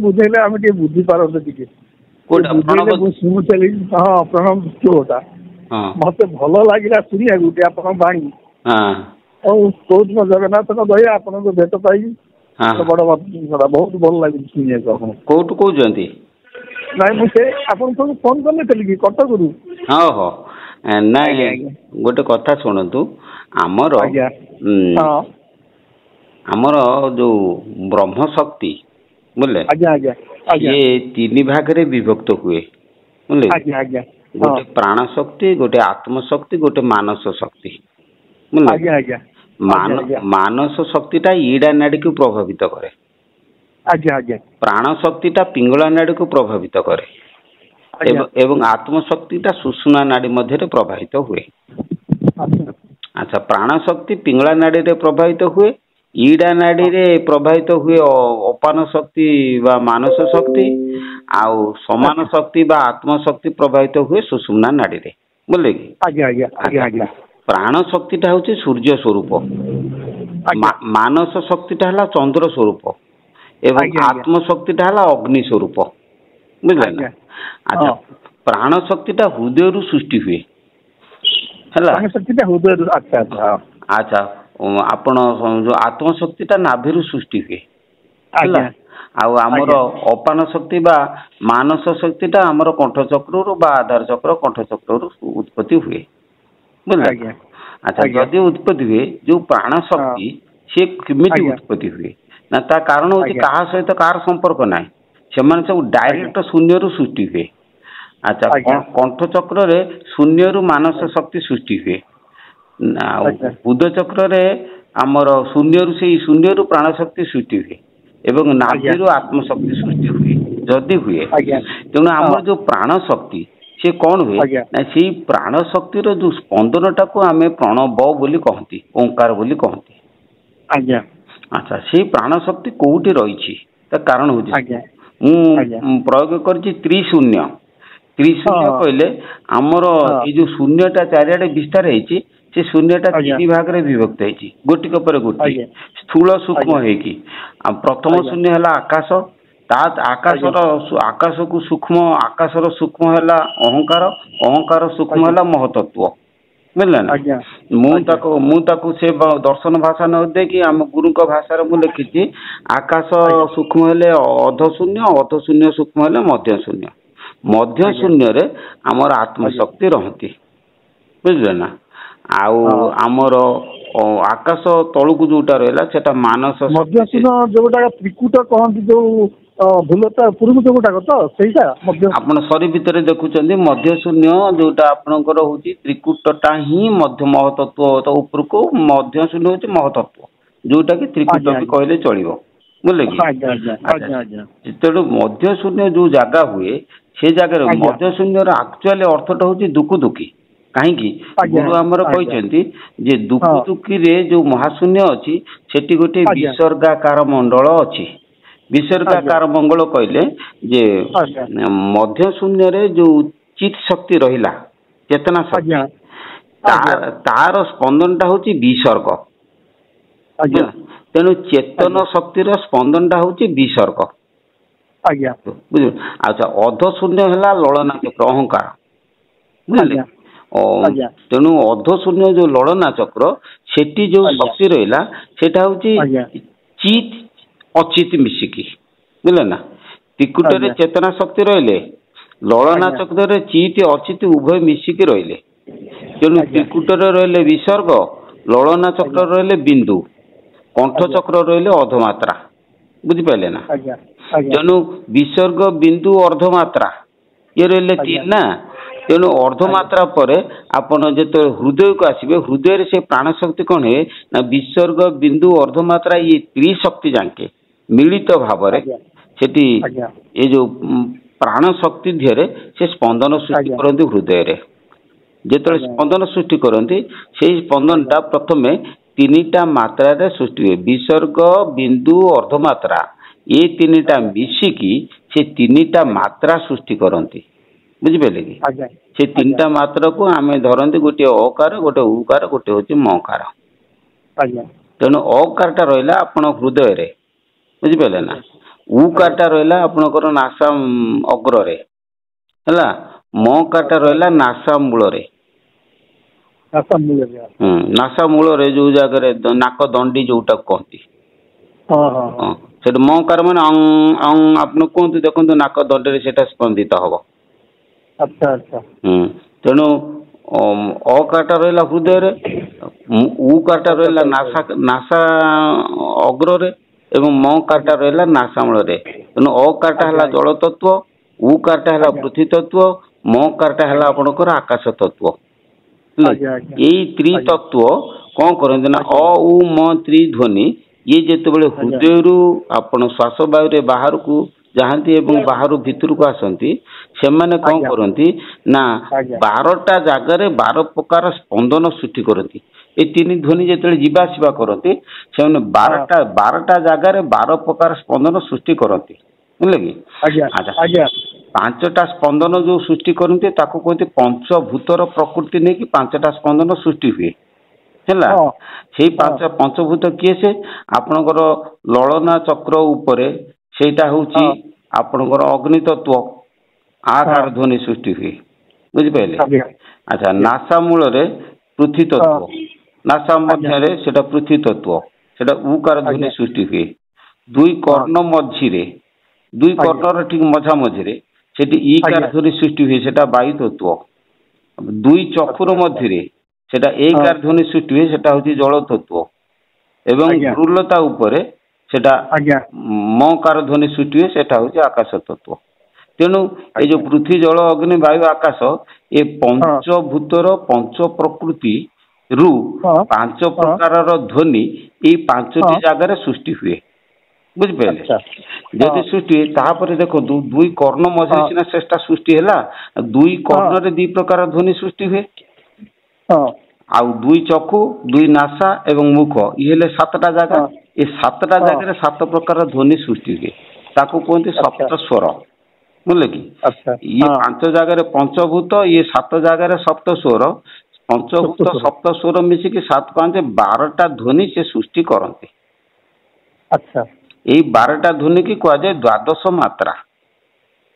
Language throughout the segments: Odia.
ବୁଝେଇଲେ ଆମେ ଟିକେ ବୁଝିପାରନ୍ତେ ଟିକେ ବୁଝେଇଲେ ମୁଁ ଶୁଣୁଥିଲି। ହଁ ପ୍ରଣବ ଯୋଉଟା ମତେ ଭଲ ଲାଗିଲା ଶୁଣିବାକୁ ଟିକେ ଆପଣଙ୍କ ବାଣୀ। ଆଉ କହୁଛି ଜଗନ୍ନାଥଙ୍କ ଦୟା ଆପଣଙ୍କ ଭେଟ ପାଇକି ବଡ ବହୁତ ଭଲ ଲାଗୁଛି ଶୁଣିବାକୁ। ଆପଣ କୋଉଠୁ କହୁଛନ୍ତି? ନାଇଁ ମୁଁ ସେ ଆପଣଙ୍କୁ ସବୁ ଫୋନ କରିନେଇଥିଲି କି କଟକରୁ। ହଁ ହଁ ନାଇଁ ଗୋଟେ କଥା ଶୁଣନ୍ତୁ ଆମର ଆମର ଯୋଉ ବ୍ରହ୍ମ ଶକ୍ତି ବୁଝିଲେ ସିଏ 3 ଭାଗରେ ବିଭକ୍ତ ହୁଏ ବୁଝିଲେ। ଗୋଟେ ପ୍ରାଣ ଶକ୍ତି, ଗୋଟେ ଆତ୍ମଶକ୍ତି, ଗୋଟେ ମାନସ ଶକ୍ତି ବୁଝିଲେ। ମାନସ ଶକ୍ତିଟା ଇଡା ନାଡିକୁ ପ୍ରଭାବିତ କରେ। ପ୍ରାଣ ଶକ୍ତିଟା ପିଙ୍ଗଳା ନାଡିକୁ ପ୍ରଭାବିତ କରେ ଏବଂ ଆତ୍ମଶକ୍ତିଟା ସୁଷୁମ୍ନା ନାଡି ମଧ୍ୟରେ ପ୍ରଭାବିତ ହୁଏ। ଆଚ୍ଛା ପ୍ରାଣ ଶକ୍ତି ପିଙ୍ଗଳା ନାଡିରେ ପ୍ରଭାବିତ ହୁଏ, ଇଡା ନାଡିରେ ପ୍ରଭାବିତ ହୁଏ ଅପାନ ଶକ୍ତି ବା ମାନସ ଶକ୍ତି, ଆଉ ସମାନ ଶକ୍ତି ବା ଆତ୍ମଶକ୍ତି ପ୍ରଭାବିତ ହୁଏ ସୁଷୁମ୍ନା ନାଡିରେ ବୁଝିଲେ କି। ପ୍ରାଣ ଶକ୍ତିଟା ହଉଛି ସୂର୍ଯ୍ୟ ସ୍ୱରୂପ, ମାନସ ଶକ୍ତିଟା ହେଲା ଚନ୍ଦ୍ର ସ୍ୱରୂପ ଏବଂ ଆତ୍ମଶକ୍ତିଟା ହେଲା ଅଗ୍ନି ସ୍ୱରୂପ ବୁଝିଲେ ନା। ଆଚ୍ଛା ପ୍ରାଣ ଶକ୍ତିଟା ହୃଦୟରୁ ସୃଷ୍ଟି ହୁଏ ହେଲା। ଆଚ୍ଛା ଆପଣ ଯୋଉ ଆତ୍ମଶକ୍ତିଟା ନାଭିରୁ ସୃଷ୍ଟି ହୁଏ ହେଲା। ଆଉ ଆମର ଅପାନ ଶକ୍ତି ବା ମାନସ ଶକ୍ତିଟା ଆମର କଣ୍ଠ ଚକ୍ରରୁ ବା ଆଧାର ଚକ୍ର କଣ୍ଠ ଚକ୍ରରୁ ଉତ୍ପତ୍ତି ହୁଏ ବୁଝିଲେ। ଆଚ୍ଛା ଯଦି ଉତ୍ପତ୍ତି ହୁଏ ଯୋଉ ପ୍ରାଣ ଶକ୍ତି ସିଏ କେମିତି ଉତ୍ପତ୍ତି ହୁଏ ନା ତା କାରଣ ହଉଛି କାହା ସହିତ କାହାର ସମ୍ପର୍କ ନାହିଁ, ସେମାନେ ସବୁ ଡାଇରେକ୍ଟ ଶୂନ୍ୟରୁ ସୃଷ୍ଟି ହୁଏ। ଆଚ୍ଛା କଣ୍ଠ ଚକ୍ରରେ ଶୂନ୍ୟରୁ ମାନସ ଶକ୍ତି ସୃଷ୍ଟି ହୁଏ, ଆଉ ବୁଧ ଚକ୍ରରେ ଆମର ଶୂନ୍ୟରୁ ପ୍ରାଣ ଶକ୍ତି ସୃଷ୍ଟି ହୁଏ ଏବଂ ନାଭିରୁ ଆତ୍ମଶକ୍ତି ସୃଷ୍ଟି ହୁଏ ଯଦି ହୁଏ। ତେଣୁ ଆମର ଯୋଉ ପ୍ରାଣ ଶକ୍ତି ସେ କଣ ହୁଏ ନା ସେଇ ପ୍ରାଣ ଶକ୍ତିର ଯୋଉ ସ୍ପନ୍ଦନଟାକୁ ଆମେ ପ୍ରଣବ ବୋଲି କହନ୍ତି, ଓଙ୍କାର ବୋଲି କହନ୍ତି। ଆଚ୍ଛା ସେଇ ପ୍ରାଣ ଶକ୍ତି କୋଉଠି ରହିଛି ତା କାରଣ ହଉଛି ମୁଁ ପ୍ରୟୋଗ କରିଛି ତ୍ରିଶୂନ୍ୟ। ତ୍ରିଶୂନ୍ୟ କହିଲେ ଆମର ଏଇ ଯୋଉ ଶୂନ୍ୟଟା ଚାରିଆଡେ ବିସ୍ତାର ହେଇଛି ସେ ଶୂନ୍ୟଟା 3 ଭାଗରେ ବିଭକ୍ତ ହେଇଛି ଗୋଟିକ ପରେ ଗୋଟିଏ ସ୍ଥୂଳ ସୂକ୍ଷ୍ମ ହେଇକି। ଆଉ ପ୍ରଥମ ଶୂନ୍ୟ ହେଲା ଆକାଶ, ତା ଆକାଶକୁ ସୂକ୍ଷ୍ମ, ଆକାଶର ସୂକ୍ଷ୍ମ ହେଲା ଅହଙ୍କାର, ଅହଙ୍କାର ସୂକ୍ଷ୍ମ ହେଲା ମହତତ୍ଵ ବୁଝିଲେ ନା। ମୁଁ ତାକୁ ସେ ଦର୍ଶନ ଭାଷା ନ ଦେଇକି ଆମ ଗୁରୁଙ୍କ ଭାଷାରେ ମୁଁ ଲେଖିଛି ଆକାଶ ସୂକ୍ଷ୍ମ ହେଲେ ଅଧ ଶୂନ୍ୟ, ଅଧ ଶୂନ୍ୟ ସୂକ୍ଷ୍ମ ହେଲେ ମଧ୍ୟ ଶୂନ୍ୟ, ମଧ୍ୟ ଶୂନ୍ୟରେ ଆମର ଆତ୍ମଶକ୍ତି ରହନ୍ତି ବୁଝିଲେ ନା। ଆଉ ଆମର ଆକାଶ ତଳକୁ ଯୋଉଟା ରହିଲା ସେଟା ମାନସ ମଧ୍ୟ ଶୂନ୍ୟ ଯୋଉଟା ତ୍ରିକୁଟ କହନ୍ତି, ଯୋଉ ଭୁଲତା ଉପରକୁ ଯୋଉଟାକ ତ ସେଇଟା ଆପଣ ସରି ଭିତରେ ଦେଖୁଛନ୍ତି ମଧ୍ୟ ଶୂନ୍ୟ ଯୋଉଟା ଆପଣଙ୍କର ହଉଛି ତ୍ରିକୁଟଟା ହିଁ ମଧ୍ୟ ମହତତ୍ଵ ଉପରକୁ, ମଧ୍ୟ ଶୂନ୍ୟ ହଉଛି ମହତତ୍ଵ ଯୋଉଟା କି ତ୍ରିକୁଟ ବି କହିଲେ ଚଳିବ ବୁଝିଲେ କି। ତେଣୁ ମଧ୍ୟ ଶୂନ୍ୟ ଯୋଉ ଜାଗା ହୁଏ ସେ ଜାଗାରେ ମଧ୍ୟ ଶୂନ୍ୟର ଆକ୍ଚୁଆଲି ଅର୍ଥଟା ହଉଛି ଦୁଃଖୀ। କାହିଁକି ଗୁରୁ ଆମର କହିଛନ୍ତି ଯେ ଦୁଃଖୀରେ ଯୋଉ ମହାଶୂନ୍ୟ ଅଛି ସେଠି ଗୋଟେ ବିସର୍ଗାକାର ମଣ୍ଡଳ ଅଛି। ବିସର୍ଗାକାର ମଙ୍ଗଳ କହିଲେ ଯେ ମଧ୍ୟ ଶୂନ୍ୟରେ ଯୋଉ ଚିତ୍ ଶକ୍ତି ରହିଲା, ଚେତନା ଶକ୍ତି, ତାର ସ୍ପନ୍ଦନଟା ହଉଛି ବିସର୍ଗ। ତେଣୁ ଚେତନ ଶକ୍ତିର ସ୍ପନ୍ଦନଟା ହଉଛି ବିସର୍ଗ। ବୁଝିଲେ। ଆଚ୍ଛା ଅଧ ଶୂନ୍ୟ ହେଲା ଲଳନା ଚକ୍ର ଅହଙ୍କାର ବୁଝିଲେ। ତେଣୁ ଅଧ ଶୂନ୍ୟ ଯୋଉ ଲଳନା ଚକ୍ର ସେଠି ଯୋଉ ଶକ୍ତି ରହିଲା ସେଟା ହଉଛି ଚିତ୍ ଅଚିତ୍ ମିଶିକି ବୁଝିଲେ ନା। ତ୍ରିକୁଟରେ ଚେତନା ଶକ୍ତି ରହିଲେ, ଲଳନା ଚକ୍ରରେ ଚିତ୍ ଅଚିତ୍ ଉଭୟ ମିଶିକି ରହିଲେ। ତେଣୁ ତ୍ରିକୁଟରେ ରହିଲେ ବିସର୍ଗ, ଲଳନା ଚକ୍ର ରହିଲେ ବିନ୍ଦୁ, କଣ୍ଠ ଚକ୍ର ରହିଲେ ଅର୍ଧମାତ୍ରା ବୁଝିପାରିଲେ ନା। ତେଣୁ ବିସର୍ଗ ବିନ୍ଦୁ ଅର୍ଧମାତ୍ରା ଇଏ ରହିଲେ 3 ନା। ତେଣୁ ଅର୍ଧମାତ୍ରା ପରେ ଆପଣ ଯେତେବେଳେ ହୃଦୟକୁ ଆସିବେ, ହୃଦୟରେ ସେ ପ୍ରାଣ ଶକ୍ତି କଣ ହୁଏ ନା ବିସର୍ଗ ବିନ୍ଦୁ ଅର୍ଧମାତ୍ରା ଇଏ ତ୍ରିଶକ୍ତି ଯାଙ୍କେ ମିଳିତ ଭାବରେ ସେଠି ଏ ଯୋଉ ପ୍ରାଣ ଶକ୍ତି ଧିଅରେ ସେ ସ୍ପନ୍ଦନ ସୃଷ୍ଟି କରନ୍ତି ହୃଦୟରେ। ଯେତେବେଳେ ସ୍ପନ୍ଦନ ସୃଷ୍ଟି କରନ୍ତି ସେଇ ସ୍ପନ୍ଦନଟା ପ୍ରଥମେ 3ଟା ମାତ୍ରାରେ ସୃଷ୍ଟି ହୁଏ, ବିସର୍ଗ ବିନ୍ଦୁ ଅର୍ଧମାତ୍ରା ଏ 3ଟା ମିଶିକି ସେ 3ଟା ମାତ୍ରା ସୃଷ୍ଟି କରନ୍ତି ବୁଝିପାରିଲେ କି। ସେ 3ଟା ମାତ୍ରାକୁ ଆମେ ଧରନ୍ତି ଗୋଟିଏ ଅକାର, ଗୋଟେ ଉକାର, ଗୋଟେ ହଉଛି ମକାର। ତେଣୁ ଅକାରଟା ରହିଲା ଆପଣ ହୃଦୟରେ ବୁଝିପାରିଲେ ନା। ଉକାରଟା ରହିଲା ଆପଣଙ୍କର ନାସା ଅଗ୍ରରେ ହେଲା, ମକାରଟା ରହିଲା ନାସା ମୂଳରେ। ନାସା ମୂଳରେ ଯୋଉ ଜାଗାରେ ନାକ ଦଣ୍ଡି ଯୋଉଟା କହନ୍ତି, ସେଠି ମକାର ମାନେ ଆପଣ କୁହନ୍ତୁ, ଦେଖନ୍ତୁ ନାକ ଦଣ୍ଡିରେ ସେଟା ସ୍ପନ୍ଦିତ ହବ। ତେଣୁ ଅକାରଟା ରହିଲା ହୃଦୟରେ, ଉକାରଟା ରହିଲା ନାସା ଅଗ୍ରରେ ଏବଂ ମକାରଟା ରହିଲା ନାସା ମୂଳରେ। ତେଣୁ ଅକାରଟା ହେଲା ଜଳ ତତ୍ଵ, ଉକାରଟା ହେଲା ପୃଥ୍ୱୀ ତତ୍ଵ, ମକାରଟା ହେଲା ଆପଣଙ୍କର ଆକାଶ ତତ୍ଵ। ଏଇ ତ୍ରିତତ୍ଵ କଣ କରନ୍ତି ନା ଅ ଉ ମ ତ୍ରିଧ୍ୱନି ଇଏ ଯେତେବେଳେ ହୃଦୟରୁ ଆପଣ ଶ୍ୱାସ ବାୟୁରେ ବାହାରକୁ ଯାଆନ୍ତି ଏବଂ ବାହାରୁ ଭିତରକୁ ଆସନ୍ତି, ସେମାନେ କଣ କରନ୍ତି ନା 12ଟା ଜାଗାରେ 12 ପ୍ରକାର ସ୍ପନ୍ଦନ ସୃଷ୍ଟି କରନ୍ତି। এই ତିନି ଧ୍ୱନି ଯେତେବେଳେ ଯିବା ଆସିବା କରନ୍ତି, ସେମାନେ 12ଟା ଜାଗାରେ 12 ପ୍ରକାର ସ୍ପନ୍ଦନ ସୃଷ୍ଟି କରନ୍ତି, ବୁଝିଲେ କି? ଆଚ୍ଛା, 5ଟା ସ୍ପନ୍ଦନ ଯୋଉ ସୃଷ୍ଟି କରନ୍ତି ତାକୁ କୁହନ୍ତି ପଞ୍ଚଭୂତର ପ୍ରକୃତି ନେଇକି 5ଟା ସ୍ପନ୍ଦନ ସୃଷ୍ଟି ହୁଏ ହେଲା। ସେଇ ପଞ୍ଚଭୂତ କିଏ? ସେ ଆପଣଙ୍କର ଲଳନା ଚକ୍ର ଉପରେ ସେଇଟା ହଉଛି ଆପଣଙ୍କର ଅଗ୍ନି ତତ୍ଵ, ଆକାର ଧ୍ୱନି ସୃଷ୍ଟି ହୁଏ, ବୁଝିପାରିଲେ? ଆଚ୍ଛା, ନାସା ମୂଳରେ ପୃଥ୍ୱୀ ତତ୍ଵ, ନାସା ମଧ୍ୟରେ ସେଟା ପୃଥ୍ୱୀ ତତ୍ଵ, ସେଟା ଉକାର ଧ୍ୱନି ସୃଷ୍ଟି ହୁଏ। ଦୁଇ କର୍ଣ୍ଣ ମଝିରେ, ଦୁଇ କର୍ଣ୍ଣର ଠିକ ମଝା ମଝିରେ ସେଠି ଇକାର ଧ୍ୱନି ସୃଷ୍ଟି ହୁଏ, ସେଟା ବାୟୁ ତତ୍ଵ। ଦୁଇ ଚକ୍ଷୁର ମଧ୍ୟରେ ସେଟା ଏକାର ଧ୍ୱନି ସୃଷ୍ଟି ହୁଏ, ସେଟା ହଉଛି ଜଳ ତତ୍ଵ। ଏବଂ ବୃଲତା ଉପରେ ସେଟା ମକାର ଧ୍ୱନି ସୃଷ୍ଟି ହୁଏ, ସେଟା ହଉଛି ଆକାଶ ତତ୍ଵ। ତେଣୁ ଏଇ ଯୋଉ ପୃଥ୍ୱୀ ଜଳ ଅଗ୍ନି ବାୟୁ ଆକାଶ ଏ ପଞ୍ଚଭୂତର ପଞ୍ଚ ପ୍ରକୃତି ରୁ 5 ପ୍ରକାରର ଧ୍ୱନି ଏଇ 5ଟି ଜାଗାରେ ସୃଷ୍ଟି ହୁଏ, ବୁଝିପାରିଲେ? ଯଦି ସୃଷ୍ଟି ହୁଏ, ତାପରେ ଦେଖନ୍ତୁ ଦୁଇ କର୍ଣ୍ଣ ମଝିରେ ସିନା ସେଟା ସୃଷ୍ଟି ହେଲା, ଦୁଇ କର୍ଣ୍ଣରେ 2 ପ୍ରକାର ଧ୍ୱନି ସୃଷ୍ଟି ହୁଏ। ଆଉ ଦୁଇ ଚକ୍ଷୁ, ଦୁଇ ନାସା ଏବଂ ମୁଖ, ଇଏ ହେଲେ 7ଟା ଜାଗା। ଏ 7ଟା ଜାଗାରେ 7 ପ୍ରକାର ଧ୍ୱନି ସୃଷ୍ଟି ହୁଏ, ତାକୁ କୁହନ୍ତି ସପ୍ତ ସ୍ୱର, ବୁଝିଲେ କି? ଇଏ 5 ଜାଗାରେ ପଞ୍ଚଭୂତ, ଇଏ 7 ଜାଗାରେ ସପ୍ତ ସ୍ୱର। ପଞ୍ଚଭୂତ ସପ୍ତ ସ୍ୱର ମିଶିକି 7 5 12ଟା ଧ୍ୱନି ସେ ସୃଷ୍ଟି କରନ୍ତି। ଏଇ 12ଟା ଧ୍ୱନି କି କୁହାଯାଏ ଦ୍ୱାଦଶ ମାତ୍ରା।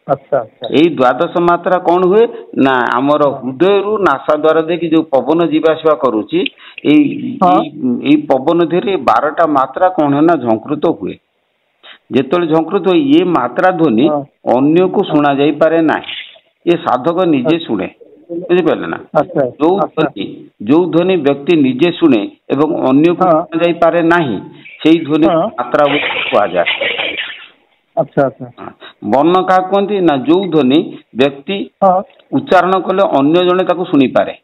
ଏଇ ଦ୍ୱାଦଶ ମାତ୍ରା କଣ ହୁଏ ନା ଆମର ହୃଦୟରୁ ନାସା ଦ୍ୱାର ଦେଇକି ଯୋଉ ପବନ ଯିବା ଆସିବା କରୁଛି, ଏଇ ପବନ ଧୀରେ 12ଟା ମାତ୍ରା କଣ ହୁଏ ନା ଝଙ୍କୃତ ହୁଏ। ଯେତେବେଳେ ଝଙ୍କୃତ ହୁଏ, ଇଏ ମାତ୍ରା ଧ୍ୱନି ଅନ୍ୟକୁ ଶୁଣା ଯାଇପାରେ ନାହିଁ, ଏ ସାଧକ ନିଜେ ଶୁଣେ, ବୁଝିପାରିଲେ ନା? ଯୋଉ ଧ୍ୱନି ବ୍ୟକ୍ତି ନିଜେ ଶୁଣେ ଏବଂ ଅନ୍ୟକୁ ଶୁଣା ଯାଇପାରେ ନାହିଁ, ସେଇ ଧ୍ୱନି ମାତ୍ରା କୁହାଯାଏ। ବର୍ଣ୍ଣ କାହାକୁ କୁହନ୍ତି ନା ଯୋଉ ଧ୍ୱନି ବ୍ୟକ୍ତି ଉଚ୍ଚାରଣ କଲେ ଅନ୍ୟ ଜଣେ ତାକୁ ଶୁଣିପାରେ,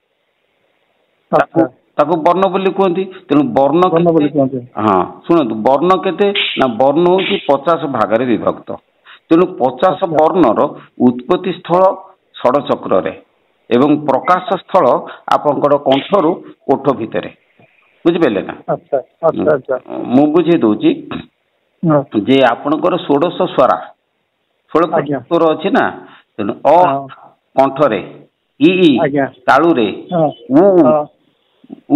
ତାକୁ ବର୍ଣ୍ଣ ବୋଲି କୁହନ୍ତି। ତେଣୁ ବର୍ଣ୍ଣ ଶୁଣନ୍ତୁ, ବର୍ଣ୍ଣ କେତେ ନା ବର୍ଣ୍ଣ ହଉଛି 50 ଭାଗରେ ବିଭକ୍ତ। ତେଣୁ 50 ବର୍ଣ୍ଣର ଉତ୍ପତ୍ତି ସ୍ଥଳ ଷଡ଼ଚକ୍ରରେ ଏବଂ ପ୍ରକାଶ ସ୍ଥଳ ଆପଣଙ୍କର କଣ୍ଠରୁ ଓଠ ଭିତରେ, ବୁଝିପାରିଲେ ନା? ମୁଁ ବୁଝେଇ ଦଉଛି ଯେ ଆପଣଙ୍କର 16 ସ୍ୱରା, 16 ସ୍ୱର ଅଛି ନା। ତେଣୁ ଅ କଣ୍ଠରେ, ଇ ତାଳୁରେ,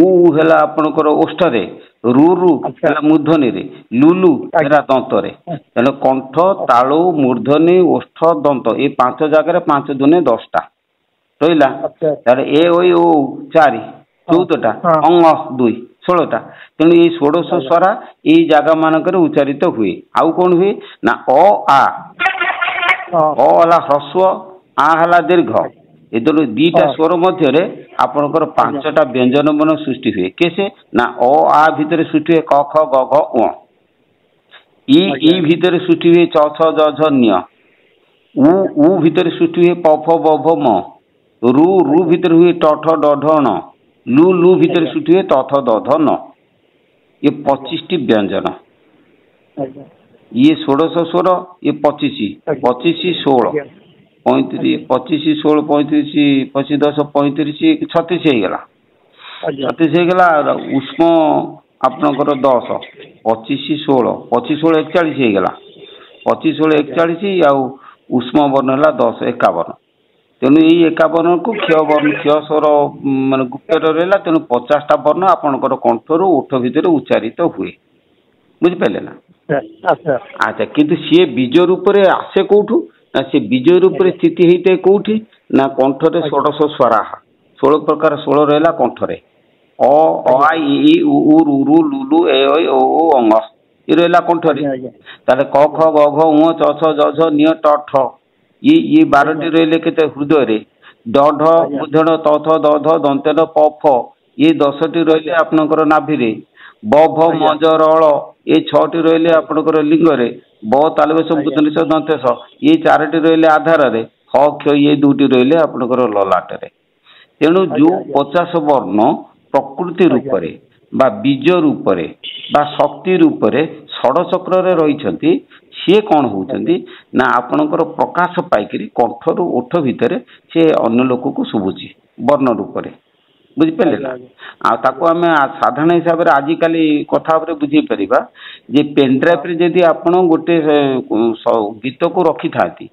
ଉ ହେଲା ଆପଣଙ୍କର ଓଷ୍ଠରେ, ରୁ ହେଲା ମୂର୍ଧନିରେ, ଲୁଲୁ ହେଲା ଦନ୍ତରେ। ତେଣୁ କଣ୍ଠ, ତାଳୁ, ମୂର୍ଧନି, ଓଷ୍ଠ, ଦନ୍ତ ଏଇ 5 ଜାଗାରେ 5 ଦୁନେ 10ଟା ରହିଲା। ତାର ଏ ଓ 4 14ଟା, ଅଙ୍ଗ 2 16ଟା। ତେଣୁ ଏଇ 16 ସ୍ୱରା ଏଇ ଜାଗା ମାନଙ୍କରେ ଉଚ୍ଚାରିତ ହୁଏ। ଆଉ କଣ ହୁଏ ନା ଅ ଆ, ଅ ହେଲା ହ୍ରସ୍ୱ, ଆ ହେଲା ଦୀର୍ଘ। ଏ ଦୁଇଟା ସ୍ୱର ମଧ୍ୟରେ ଆପଣଙ୍କର 5ଟା ବ୍ୟଞ୍ଜନ ବର୍ଣ୍ଣ ସୃଷ୍ଟି ହୁଏ। କେସେ ନା ଅ ଆ ଭିତରେ ସୃଷ୍ଟି ହୁଏ କ ଖ ଗ ଘ ଙ। ଇ ଭିତରେ ସୃଷ୍ଟି ହୁଏ ଚ ଛ ଜ ଝ ଞ। ଉ ଭିତରେ ସୃଷ୍ଟି ହୁଏ ପ ଫ ବ ଭ ମ। ରୁ ଭିତରେ ହୁଏ ଟ ଠ ଡ ଢ ଣ। ଲୁ ଭିତରେ ସୃଷ୍ଟି ହୁଏ ତ ଥ ଦ ଧ ନ। ये 25ଟି ବ୍ୟଞ୍ଜନ। ଇଏ 16 ସ୍ୱର, ଇଏ 25 25 16 35 25 16 35 25 10 35 36 ହେଇଗଲା। 36 ହେଇଗଲା। ଉଷ୍ମ ଆପଣଙ୍କର 10 25 16 25 16 41 ହେଇଗଲା। 25 16 41 ଆଉ ଉଷ୍ମ ବର୍ଣ୍ଣ ହେଲା 10 51। ତେଣୁ ଏଇ 51କୁ କ୍ଷୟ ସ୍ୱର ମାନେ ଗୁପ୍ତରେ ରହିଲା। ତେଣୁ 50ଟା ବର୍ଣ୍ଣ ଆପଣଙ୍କର କଣ୍ଠରୁ ଓଠ ଭିତରେ ଉଚ୍ଚାରିତ ହୁଏ। ବୁଝିପାରିଲେ ନା? ଆଚ୍ଛା କିନ୍ତୁ ସିଏ ବୀଜ ରୂପରେ ଆସେ କୋଉଠୁ ନା ସେ ବୀଜ ରୂପରେ ସ୍ଥିତି ହେଇଥାଏ କୋଉଠି ନା କଣ୍ଠରେ ଷୋଡଶ ସ୍ୱରାହା 16 ପ୍ରକାର 16 ରହିଲା କଣ୍ଠରେ ଅ ଆ ଇ ଉ ରୁ ରୁ ଲୁ ଲୁ ଏ ଐ ଓ ଓ ଅଙ୍ଗ ଇ ରହିଲା କଣ୍ଠରେ। ତାହେଲେ କ ଖ ଗ ଘ ଙ ଚ ଛ ଜ ଝ ଞ ଟ ଠ ଇ 12ଟି ରହିଲେ କେତେ ହୃଦୟରେ ଡ ଢ ମୂର୍ଧନ ତ ଥ ଦ ଧ ଦନ୍ତେନ ପ ଫ ଇଏ 10ଟି ରହିଲେ ଆପଣଙ୍କର ନାଭିରେ ବ ଭ ମ ଜ ର ଳ ଏ 6ଟି ରହିଲେ ଆପଣଙ୍କର ଲିଙ୍ଗରେ ବ ତାଲବେଶ ମୂର୍ଧନେଶ ଦନ୍ତେଶ ଇଏ 4ଟି ରହିଲେ ଆଧାରରେ ହ କ୍ଷ ଇଏ 2ଟି ରହିଲେ ଆପଣଙ୍କର ଲଲାଟରେ। ତେଣୁ ଯୋଉ 50 ବର୍ଣ୍ଣ ପ୍ରକୃତି ରୂପରେ ବା ବୀଜ ରୂପରେ ବା ଶକ୍ତି ରୂପରେ ଷଡ଼ଚକ୍ରରେ ରହିଛନ୍ତି ସିଏ କଣ ହଉଛନ୍ତି ନା ଆପଣଙ୍କର ପ୍ରକାଶ ପାଇକରି କଣ୍ଠରୁ ଓଠ ଭିତରେ ସେ ଅନ୍ୟ ଲୋକକୁ ଶୁଭୁଛି ବର୍ଣ୍ଣ ରୂପରେ। ବୁଝିପାରିଲେ ନା? ଆଉ ତାକୁ ଆମେ ସାଧାରଣ ହିସାବରେ ଆଜିକାଲି କଥା ଉପରେ ବୁଝେଇ ପାରିବା ଯେ ପେନଡ୍ରାଇଭରେ ଯଦି ଆପଣ ଗୋଟେ ଗୀତକୁ ରଖିଥାନ୍ତି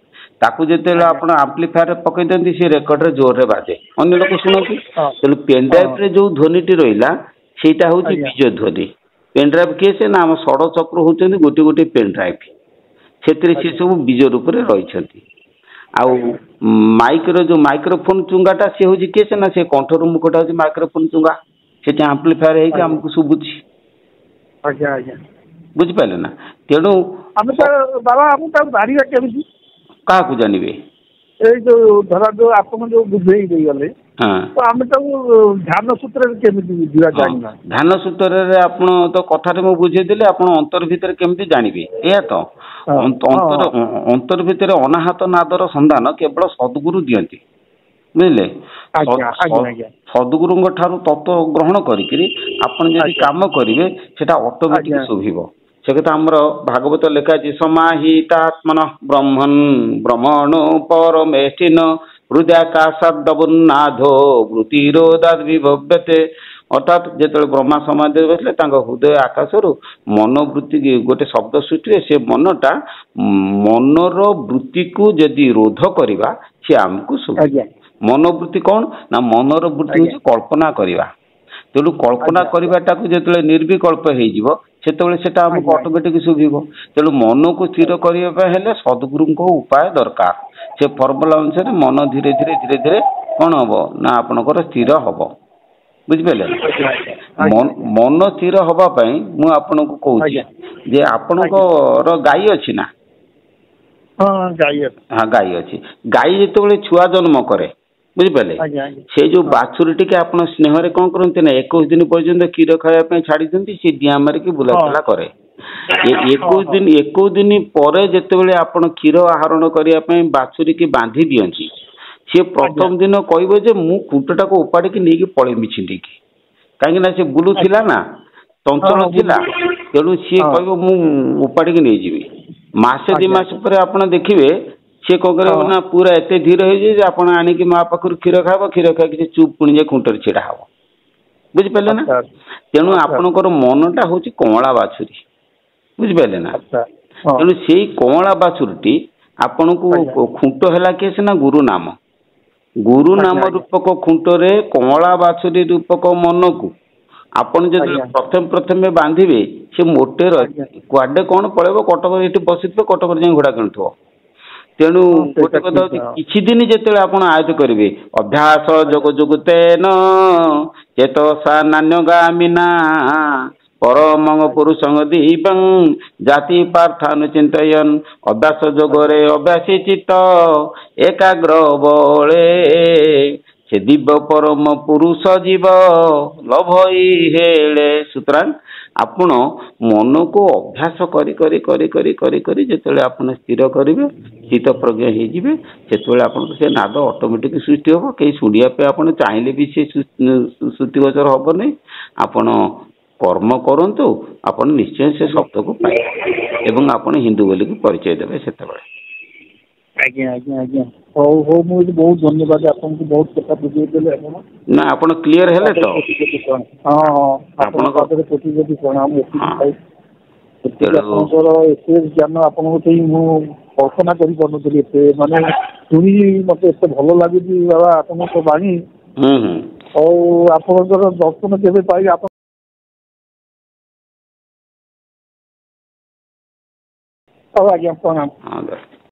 ତାକୁ ଯେତେବେଳେ ଆପଣ ଆମ୍ପ୍ଲିଫାୟାରରେ ପକେଇ ଦିଅନ୍ତି ସେ ରେକର୍ଡରେ ଜୋରରେ ବାଜେ ଅନ୍ୟ ଲୋକ ଶୁଣନ୍ତି। ତେଣୁ ପେନଡ୍ରାଇଭରେ ଯୋଉ ଧ୍ୱନିଟି ରହିଲା ସେଇଟା ହଉଛି ବୀଜ ଧ୍ୱନି। ପେନଡ୍ରାଇଭ କିଏ ସେ ନା ଆମ ଷଡ଼ଚକ୍ର ହଉଛନ୍ତି ଗୋଟେ ଗୋଟେ ପେନଡ୍ରାଇଭ ସେଥିରେ ସେ ସବୁ ବୀଜ ରୂପରେ ରହିଛନ୍ତି। ଆଉ ମାଇକ୍ର ଯୋଉ ମାଇକ୍ରୋଫୋନ ଚୁଙ୍ଗାଟା ସେ ହଉଛି କିଏ ସେ ନା ସେ କଣ୍ଠରୁ ମୁଖଟା ହଉଛି ମାଇକ୍ରୋଫୋନ ଚୁଙ୍ଗା ସେଠି ଆମ୍ପ୍ଲିଫାୟାର ହେଇକି ଆମକୁ ଶୁଭୁଛି। ବୁଝିପାରିଲେ ନା? ତେଣୁ ଆମେ ବାବା ଆମେ ତାକୁ ଜାଣିବା କେମିତି? କାହାକୁ ଜାଣିବେ? ଏଇ ଯୋଉ ଧର ଯୋଉ ଆପଣ ଯୋଉ ବୁଝେଇ ଦେଇଗଲେ ତ ଆମେ ତାକୁ ଧ୍ୟାନ ସୂତ୍ରରେ କେମିତି ବୁଝିବା ଜାଣିବା? ଧ୍ୟାନ ସୂତ୍ରରେ ଆପଣ ତ କଥାରେ ମୁଁ ବୁଝେଇଦେଲି ଆପଣ ଅନ୍ତର ଭିତରେ କେମିତି ଜାଣିବେ ଏଇଆ ତ? ଅନ୍ତର ଭିତରେ ଅନାହତ ନାଦର ସନ୍ଧାନ କେବଳ ସଦ୍ଗୁରୁ ଦିଅନ୍ତି। ବୁଝିଲେ? ସଦ୍ଗୁରୁଙ୍କ ଠାରୁ ତତ୍ତ୍ୱ ଗ୍ରହଣ କରିକିରି ଆପଣ ଯଦି କାମ କରିବେ ସେଟା ଅଟୋମେଟିକ ଶୁଭିବ। ସେ କଥା ଆମର ଭାଗବତ ଲେଖା ଅଛି ସମାହିତାତ୍ମନ ବ୍ରହ୍ମନ୍ ବ୍ରହ୍ମଣୋ ପରମେଷ୍ଠିନ ହୃଦୟାକାଶାଦବୁନ୍ନାଧୋ ବୃତ୍ତିରୋଧାଦ୍ ବିଭବ୍ୟତେ। ଅର୍ଥାତ୍ ଯେତେବେଳେ ବ୍ରହ୍ମା ସମାଧିରେ ବସିଲେ ତାଙ୍କ ହୃଦୟ ଆକାଶରୁ ମନୋବୃତ୍ତି ଗୋଟେ ଶବ୍ଦ ସୃଷ୍ଟିରେ ସେ ମନଟା ମନର ବୃତ୍ତିକୁ ଯଦି ରୋଧ କରିବା ସେ ଆମକୁ ଶୁଭିବ। ମନୋବୃତ୍ତି କଣ ନା ମନର ବୃତ୍ତି ହଉଛି କଳ୍ପନା କରିବା। ତେଣୁ କଳ୍ପନା କରିବାଟାକୁ ଯେତେବେଳେ ନିର୍ବିକଳ୍ପ ହେଇଯିବ ସେତେବେଳେ ସେଟା ଆମକୁ ଅଟୋମେଟିକ ଶୁଭିବ। ତେଣୁ ମନକୁ ସ୍ଥିର କରିବା ପାଇଁ ହେଲେ ସଦ୍ଗୁରୁଙ୍କ ଉପାୟ ଦରକାର। ସେ ଫର୍ମୁଲା ଅନୁସାରେ ମନ ଧୀରେ ଧୀରେ ଧୀରେ ଧୀରେ କଣ ହବ ନା ଆପଣଙ୍କର ସ୍ଥିର ହବ। ବୁଝିପାରିଲେ? ମନ ସ୍ଥିର ହବା ପାଇଁ ମୁଁ ଆପଣଙ୍କୁ କହୁଛି ଯେ ଆପଣଙ୍କର ଗାଈ ଅଛି ନା? ଗାଈ ଅଛି। ଗାଈ ଯେତେବେଳେ ଛୁଆ ଜନ୍ମ କରେ ବୁଝିପାରିଲେ ସେ ଯୋଉ ବାଛୁରୀ ଟିକେ ଆପଣ ସ୍ନେହରେ କଣ କରନ୍ତି ନା 21 ଦିନ ପର୍ଯ୍ୟନ୍ତ କ୍ଷୀର ଖାଇବା ପାଇଁ ଛାଡି ଦିଅନ୍ତି ସେ ଡିଆଁ ମାରିକି ବୁଲାଚଲା କରେ। 21 ଦିନ ପରେ ଯେତେବେଳେ ଆପଣ କ୍ଷୀର ଆହରଣ କରିବା ପାଇଁ ବାଛୁରୀକି ବାନ୍ଧି ଦିଅନ୍ତି ସେ ପ୍ରଥମ ଦିନ କହିବ ଯେ ମୁଁ ଖୁଣ୍ଟଟାକୁ ଉପାଡ଼ିକି ନେଇକି ପଳେଇମି ଛିଣ୍ଡିକି। କାହିଁକି ନା ସେ ବୁଲୁଥିଲା ନା ଚଞ୍ଚଳ ଥିଲା ତେଣୁ ସିଏ କହିବ ମୁଁ ଉପାଡ଼ିକି ନେଇଯିବି। ମାସେ 2 ମାସ ପରେ ଆପଣ ଦେଖିବେ ସିଏ କଣ କରିବ ନା ପୁରା ଏତେ ଧୀର ହେଇଯିବ ଯେ ଆପଣ ଆଣିକି ମା ପାଖରୁ କ୍ଷୀର ଖାଇବ କ୍ଷୀର ଖାଇକି ସେ ଚୁପ୍ ପୁଣି ଯାଇ ଖୁଣ୍ଟରେ ଛିଡା ହବ। ବୁଝିପାରିଲେ ନା? ତେଣୁ ଆପଣଙ୍କର ମନଟା ହଉଛି କଅଁଳା ବାଛୁରୀ। ବୁଝିପାରିଲେ ନା? ତେଣୁ ସେଇ କଅଁଳା ବାଛୁରୀଟି ଆପଣଙ୍କୁ ଖୁଣ୍ଟ ହେଲା କିଏ ସିନା ଗୁରୁ ନାମ। ଗୁରୁ ନାମ ରୂପକ ଖୁଣ୍ଟରେ କଅଁଳା ବାଛୁରୀ ରୂପକ ମନକୁ ଆପଣ ଯଦି ପ୍ରଥମେ ବାନ୍ଧିବେ ସେ ମୋଟେ ରହିବ କୁଆଡେ କଣ ପଳେଇବ କଟକରେ ଏଠି ବସିଥିବ କଟକରେ ଯାଇ ଘୋଡା କିଣୁଥିବ। ତେଣୁ ଗୋଟେ କଥା ହଉଛି କିଛି ଦିନ ଯେତେବେଳେ ଆପଣ ଆୟତ କରିବେ ଅଭ୍ୟାସ ଯୋଗ ଯୁକ୍ତେନ ଚେତସା ନାନ୍ୟଗାମିନା ପରମ ପୁରୁଷଂ ଦୀପଂ ଜାତି ପାର୍ଥାନୁଚିନ୍ତୟନ୍ ଅଭ୍ୟାସ ଯୋଗରେ ଅଭ୍ୟାସୀ ଚିତ୍ତ ଏକାଗ୍ର ବଳେ ସେ ଦିବ୍ୟ ପରମ ପୁରୁଷ ଜୀବ ଲଭଇ ହେଳେ। ସୁତରାଂ ଆପଣ ମନକୁ ଅଭ୍ୟାସ କରି କରି କରି କରି କରି କରି ଯେତେବେଳେ ଆପଣ ସ୍ଥିର କରିବେ ଚିତ୍ତ ପ୍ରଜ୍ଞ ହେଇଯିବେ ସେତେବେଳେ ଆପଣଙ୍କୁ ସେ ନାଦ ଅଟୋମେଟିକ ସୃଷ୍ଟି ହବ। କେହି ଶୁଣିବା ପାଇଁ ଆପଣ ଚାହିଁଲେ ବି ସେ ଶ୍ରୁତିଗୋଚର ହବନି। ଆପଣ କର୍ମ କରନ୍ତୁ ଆପଣ ନିଶ୍ଚୟ ସେ ଶବ୍ଦକୁ ପାଇବେ ଏବଂ ଆପଣ ହିନ୍ଦୁ ବୋଲିକି ପରିଚୟ ଦେବେ ସେତେବେଳେ। ହଉ ହଉ ମୁଁ ବହୁତ ଧନ୍ୟବାଦ ଆପଣଙ୍କୁ ବହୁତ କଥା ବୁଝେଇଦେଲେ ଆପଣ। ନା ଆପଣ କ୍ଲିୟର ହେଲେ ତ? ଆପଣଙ୍କର ଏତେ ଜ୍ଞାନ ଆପଣଙ୍କ ଠେଇ ମୁଁ କଳ୍ପନା କରିପାରୁନଥିଲି। ଏତେ ମାନେ ଶୁଣି ମତେ ଏତେ ଭଲ ଲାଗୁଛି ବାବା ଆପଣଙ୍କ ବାଣୀ। ହଉ ଆପଣଙ୍କର ଦର୍ଶନ କେବେ ପାଇ ଆପଣ ହଉ ଆଜ୍ଞା ପ୍ରଣାମ। ହଁ।